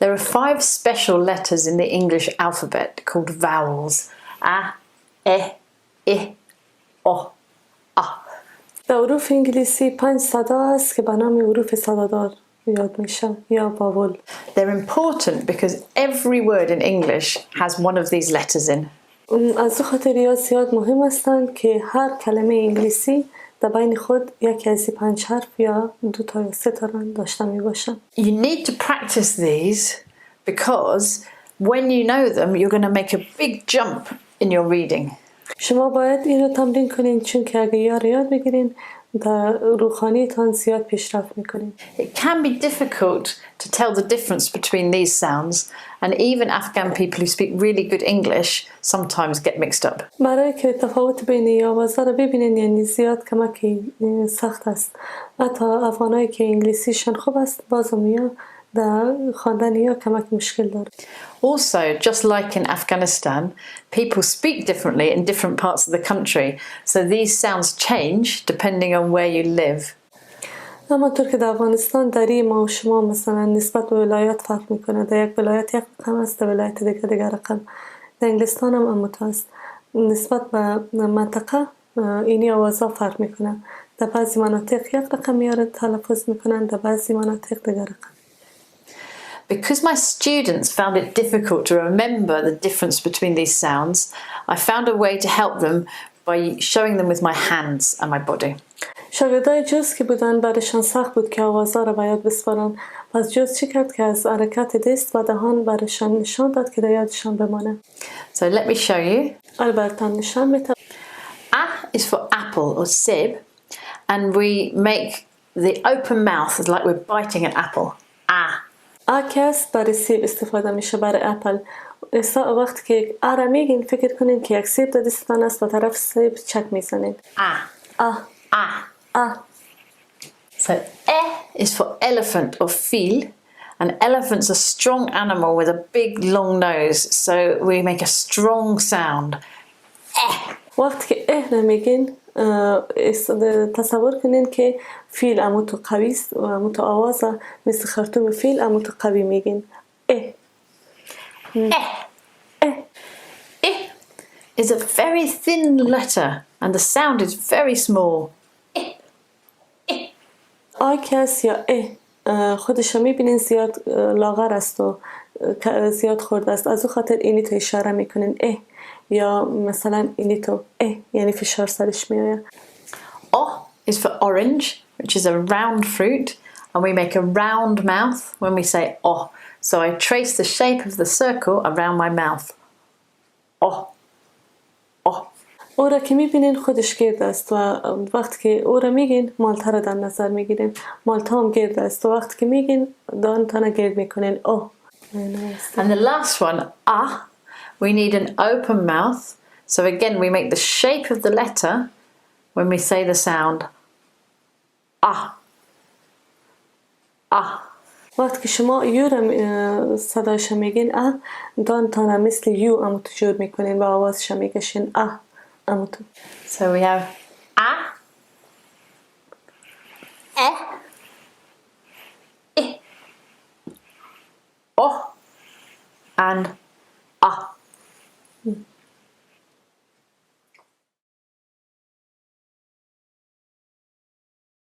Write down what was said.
There are 5 special letters in the English alphabet called vowels. A, E, I, O, A. در حروف انگلیسی 5 صدا است که به نام حروف صدادار یاد میشه یا واول. They're important because every word in English has one of these letters in. از خاطر یا زیاد مهم هستند که هر کلمه انگلیسی در بین خود یکی از این 5 حرف یا 2 تا یا 3 تا داشته می باشن. You need to practice these because when you know them you're going to make a big jump in your reading. شما باید این رو تمرین کنین چون که اگه یاد بگیرین در روحانیتان زیاد پیشرفت میکنین. It can be difficult to tell the difference between these sounds and even Afghan people who speak really good English sometimes get mixed up. برای که تفاوت بین این آوازها رو ببینین یعنی زیاد کمکی سخت است. حتی افغانایی که انگلیسیشان خوب است بازم یا در خواندن یا کمک مشکل داره. Also, just like in Afghanistan, people speak differently in different parts of the country, so these sounds change depending on where you live. اما طور که در افغانستان دری ما و شما مثلا نسبت به ولایت فرق میکنه. در یک ولایت یک رقم است، در ولایت دیگر رقم. در انگلستان هم امت است. نسبت به منطقه اینی آوازها فرق میکنه. در بعضی مناطق یک رقم میاره تلفظ میکنن، در بعضی مناطق دیگر رقم. Because my students found it difficult to remember the difference between these sounds, I found a way to help them by showing them with my hands and my body. شاگردای جز که بودن برایشان سخت بود که آوازها را به یاد بسپارن. پس جز چی کرد که از حرکت دست و دهان برایشان نشان داد که در یادشان بمانه. So let me show you. البرتان نشان میتم. A is for apple or sib, and we make the open mouth like we're biting an apple. A. آکس برای سیب استفاده میشه برای اپل. وقتی که را میگین فکر کنین که یک سیب در دستتان است و طرف سیب چک میزنین. So E is for elephant or fil, and elephant's a strong animal with a big long nose, so we make a strong sound. وقتی که نمیگین تصور کنین که فیل اموتو قوی است و اموتو آوازه مثل خرطوم فیل اموتو قوی میگین. E is a very thin letter and the sound is very small. آکس یا خودش میبینین زیاد لاغر است و زیاد خورده است. از او خاطر اینی تو اشاره میکنین یا مثلا اینی تو یعنی فشار سرش میآید. O is for orange, which is a round fruit, and we make a round mouth when we say O. So I trace the shape of the circle around my mouth. O. او را که میبینین خودش گرد است و وقتی که او را میگین مالتا را در نظر میگیرین. مالتا هم گرد است و وقتی که میگین دانتان گرد میکنین. And the last one, we need an open mouth. So again, we make the shape of the letter when we say the sound وقتی که شما یو را صدایش میگین دانتان مثل یو اموتو جور میکنین و آوازش میکشین اموتو. So we have A, E, I, O, and A.